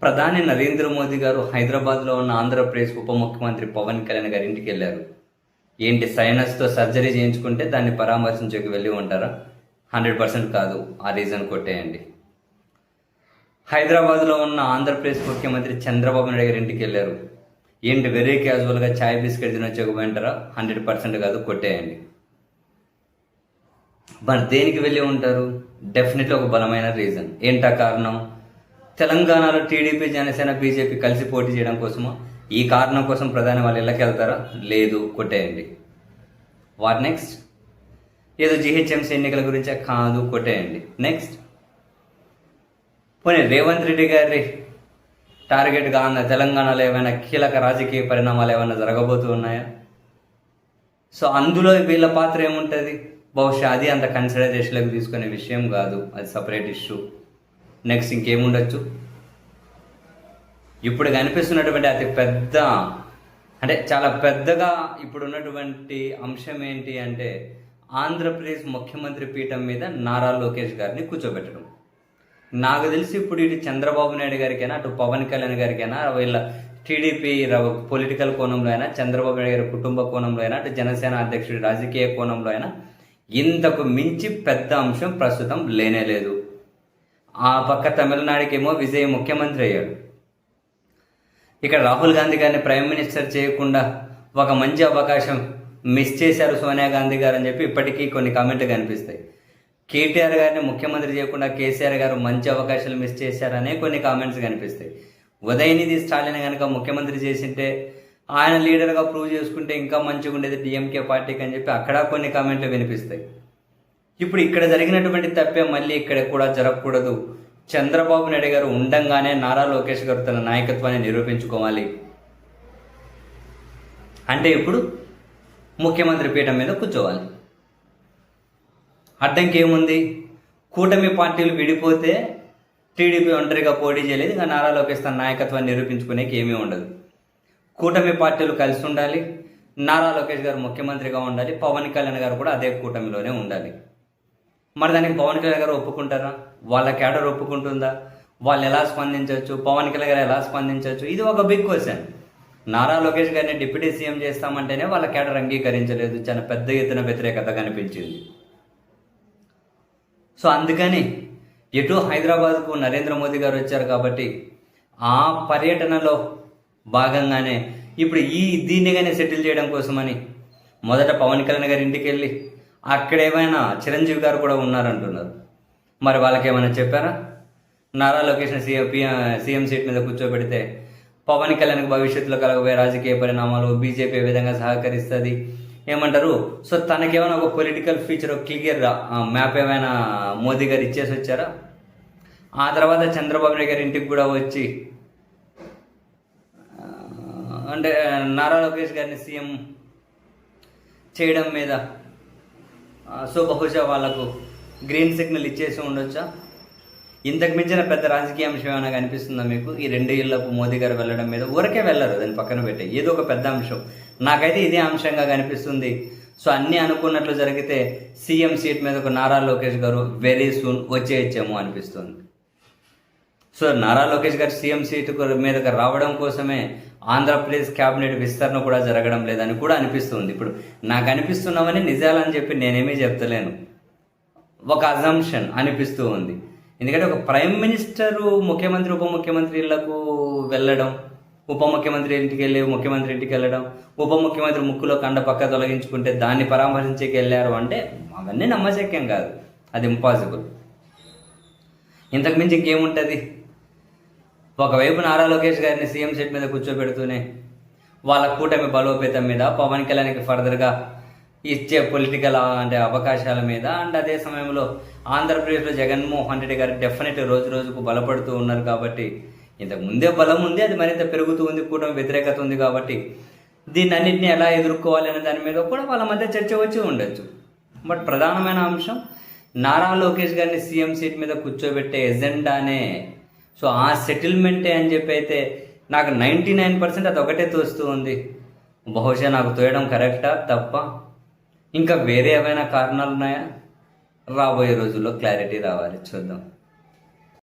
ప్రధాని నరేంద్ర మోదీ గారు హైదరాబాద్లో ఉన్న ఆంధ్రప్రదేశ్ ఉప ముఖ్యమంత్రి పవన్ కళ్యాణ్ గారి ఇంటికి వెళ్ళారు. ఏంటి, సైనస్తో సర్జరీ చేయించుకుంటే దాన్ని పరామర్శించకి వెళ్ళి ఉంటారా? 100% కాదు. ఆ రీజన్ కొట్టేయండి. హైదరాబాద్లో ఉన్న ఆంధ్రప్రదేశ్ ముఖ్యమంత్రి చంద్రబాబు నాయుడు గారి ఇంటికి వెళ్ళారు. ఏంటి, వెరీ క్యాజువల్గా చాయ్ బిస్కెట్ తినొచ్చకపోయింటారా? 100% కాదు, కొట్టేయండి. మరి దేనికి వెళ్ళి ఉంటారు? డెఫినెట్లీ ఒక బలమైన రీజన్. ఏంటా కారణం? తెలంగాణలో టీడీపీ, జనసేన, బీజేపీ కలిసి పోటీ చేయడం కోసమా? ఈ కారణం కోసం ప్రధాని వాళ్ళు ఇళ్ళకి వెళ్తారా? లేదు, కొట్టేయండి. What next? ఏదో జిహెచ్ఎంసీ ఎన్నికల గురించే? కాదు, కొట్టేయండి. నెక్స్ట్, పోనీ రేవంత్ రెడ్డి గారి టార్గెట్గా ఉన్న తెలంగాణలో ఏమైనా కీలక రాజకీయ పరిణామాలు ఏమైనా జరగబోతూ ఉన్నాయా? సో అందులో వీళ్ళ పాత్ర ఏముంటుంది? బహుశా అది అంత కన్సిడరేషన్లోకి తీసుకునే విషయం కాదు, అది సపరేట్ ఇష్యూ. నెక్స్ట్ ఇంకేముండొచ్చు? ఇప్పుడు కనిపిస్తున్నటువంటి అతి పెద్ద, అంటే చాలా పెద్దగా ఇప్పుడు ఉన్నటువంటి అంశం ఏంటి అంటే, ఆంధ్రప్రదేశ్ ముఖ్యమంత్రి పీఠం మీద నారా లోకేష్ గారిని కూర్చోబెట్టడం. నాకు తెలిసి ఇప్పుడు ఇటు చంద్రబాబు నాయుడు గారికైనా, అటు పవన్ కళ్యాణ్ గారికైనా, వీళ్ళ టీడీపీ పొలిటికల్ కోణంలో అయినా, చంద్రబాబు నాయుడు గారి కుటుంబ కోణంలో అయినా, అటు జనసేన అధ్యక్షుడి రాజకీయ కోణంలో అయినా ఇంతకు మించి పెద్ద అంశం ప్రస్తుతం లేనేలేదు. ఆ పక్క తమిళనాడుకేమో విజయ్ ముఖ్యమంత్రి అయ్యాడు. ఇక్కడ రాహుల్ గాంధీ గారిని ప్రైమ్ మినిస్టర్ చేయకుండా ఒక మంచి అవకాశం మిస్ చేశారు సోనియా గాంధీ గారు అని చెప్పి ఇప్పటికీ కొన్ని కామెంట్లు కనిపిస్తాయి. కేటీఆర్ గారిని ముఖ్యమంత్రి చేయకుండా కేసీఆర్ గారు మంచి అవకాశాలు మిస్ చేశారనే కొన్ని కామెంట్స్ కనిపిస్తాయి. ఉదయనిధి స్టాలిన్ కనుక ముఖ్యమంత్రి చేసింటే, ఆయన లీడర్గా ప్రూవ్ చేసుకుంటే ఇంకా మంచిగా ఉండేది డిఎంకే పార్టీకి అని చెప్పి అక్కడ కొన్ని కామెంట్లు వినిపిస్తాయి. ఇప్పుడు ఇక్కడ జరిగినటువంటి తప్పే మళ్ళీ ఇక్కడ కూడా జరగకూడదు. చంద్రబాబు నాయుడు గారు ఉండంగానే నారా లోకేష్ గారు తన నాయకత్వాన్ని నిరూపించుకోవాలి. అంటే ఇప్పుడు ముఖ్యమంత్రి పీఠం మీద కూర్చోవాలి. అడ్డంకి ఏముంది? కూటమి పార్టీలు విడిపోతే టీడీపీ ఒంటరిగా పోటీ చేయలేదు, ఇంకా నారా లోకేష్ తన నాయకత్వాన్ని నిరూపించుకునేకి ఏమీ ఉండదు. కూటమి పార్టీలు కలిసి ఉండాలి, నారా లోకేష్ గారు ముఖ్యమంత్రిగా ఉండాలి, పవన్ కళ్యాణ్ గారు కూడా అదే కూటమిలోనే ఉండాలి. మరి దానికి పవన్ కళ్యాణ్ గారు ఒప్పుకుంటారా? వాళ్ళ క్యాడర్ ఒప్పుకుంటుందా? వాళ్ళు ఎలా స్పందించవచ్చు? పవన్ కళ్యాణ్ గారు ఎలా స్పందించవచ్చు? ఇది ఒక బిగ్ క్వశ్చన్. నారా లోకేష్ గారిని డిప్యూటీ సీఎం చేస్తామంటేనే వాళ్ళ క్యాడర్ అంగీకరించలేదు. చాలా పెద్ద ఎత్తున వ్యతిరేకత కనిపించింది. సో అందుకని ఎటు హైదరాబాద్కు నరేంద్ర మోదీ గారు వచ్చారు కాబట్టి ఆ పర్యటనలో భాగంగానే ఇప్పుడు దీన్ని కానీ సెటిల్ చేయడం కోసమని మొదట పవన్ కళ్యాణ్ గారి ఇంటికి వెళ్ళి అక్కడ ఏమైనా చిరంజీవి గారు కూడా ఉన్నారంటున్నారు. మరి వాళ్ళకి ఏమైనా చెప్పారా? నారా లోకేష్ని సీఎం సీట్ మీద కూర్చోబెడితే పవన్ కళ్యాణ్కి భవిష్యత్తులో కలగబోయే రాజకీయ పరిణామాలు, బీజేపీ ఏ విధంగా సహకరిస్తుంది ఏమంటారు? సో తనకేమైనా ఒక పొలిటికల్ ఫ్యూచర్, క్లియర్ మ్యాప్ ఏమైనా మోదీ గారు ఇచ్చేసి వచ్చారా? ఆ తర్వాత చంద్రబాబు నాయుడు గారి ఇంటికి కూడా వచ్చి అంటే నారా లోకేష్ గారిని సీఎం చేయడం మీద సో బహుశా వాళ్ళకు గ్రీన్ సిగ్నల్ ఇచ్చేసి ఉండొచ్చా? ఇంతకు మించిన పెద్ద రాజకీయ అంశం ఏమైనా కనిపిస్తుందా మీకు? ఈ 2 ఏళ్లకు మోదీ గారు వెళ్ళడం మీద ఊరకే వెళ్ళరు, దాన్ని పక్కన పెట్టే ఏదో ఒక పెద్ద అంశం. నాకైతే ఇదే అంశంగా కనిపిస్తుంది. సో అన్నీ అనుకున్నట్లు జరిగితే సీఎం సీట్ మీదకు నారా లోకేష్ గారు వెరీ సూన్ వచ్చేయచ్చేమో అనిపిస్తుంది. సో నారా లోకేష్ గారు సీఎం సీటు మీదకి రావడం కోసమే ఆంధ్రప్రదేశ్ క్యాబినెట్ విస్తరణ కూడా జరగడం లేదని కూడా అనిపిస్తుంది. ఇప్పుడు నాకు అనిపిస్తున్నామని నిజాలని చెప్పి నేనేమీ చెప్తలేను, ఒక అజంప్షన్ అనిపిస్తూ ఉంది. ఎందుకంటే ఒక ప్రైమ్ మినిస్టరు ముఖ్యమంత్రి, ఉప ముఖ్యమంత్రి ఇళ్లకు వెళ్ళడం, ఉప ముఖ్యమంత్రి ఇంటికి వెళ్ళి ముఖ్యమంత్రి ఇంటికి వెళ్ళడం, ఉప ముఖ్యమంత్రి ముక్కులో కండ పక్క తొలగించుకుంటే దాన్ని పరామర్శించేకి వెళ్ళారు అంటే అవన్నీ నమ్మశక్యం కాదు, అది ఇంపాసిబుల్. ఇంతకు మించి ఇంకేముంటుంది? ఒకవైపు నారా లోకేష్ గారిని సీఎం సీట్ మీద కూర్చోబెడుతూనే వాళ్ళ కూటమి బలోపేతం మీద, పవన్ కళ్యాణ్కి ఫర్దర్గా ఇచ్చే పొలిటికల్ అంటే అవకాశాల మీద, అండ్ అదే సమయంలో ఆంధ్రప్రదేశ్లో జగన్మోహన్ రెడ్డి గారు డెఫినెట్ రోజు రోజుకు బలపడుతూ ఉన్నారు కాబట్టి, ఇంతకు ముందే బలం ఉంది, అది మరింత పెరుగుతూ ఉంది, కూటమి వ్యతిరేకత ఉంది కాబట్టి దీన్ని అన్నింటినీ ఎలా ఎదుర్కోవాలి అనే దాని మీద కూడా వాళ్ళ మధ్య చర్చ వచ్చి ఉండొచ్చు. బట్ ప్రధానమైన అంశం నారా లోకేష్ గారిని సీఎం సీట్ మీద కూర్చోబెట్టే ఎజెండానే. సో ఆ సెటిల్మెంటే అని చెప్పి అయితే నాకు 99% అది ఒకటే తోస్తూ ఉంది. బహుశా నాకు తోయడం కరెక్టా తప్ప ఇంకా వేరే ఏమైనా కారణాలు ఉన్నాయా? రాబోయే రోజుల్లో క్లారిటీ రావాలి, చూద్దాం.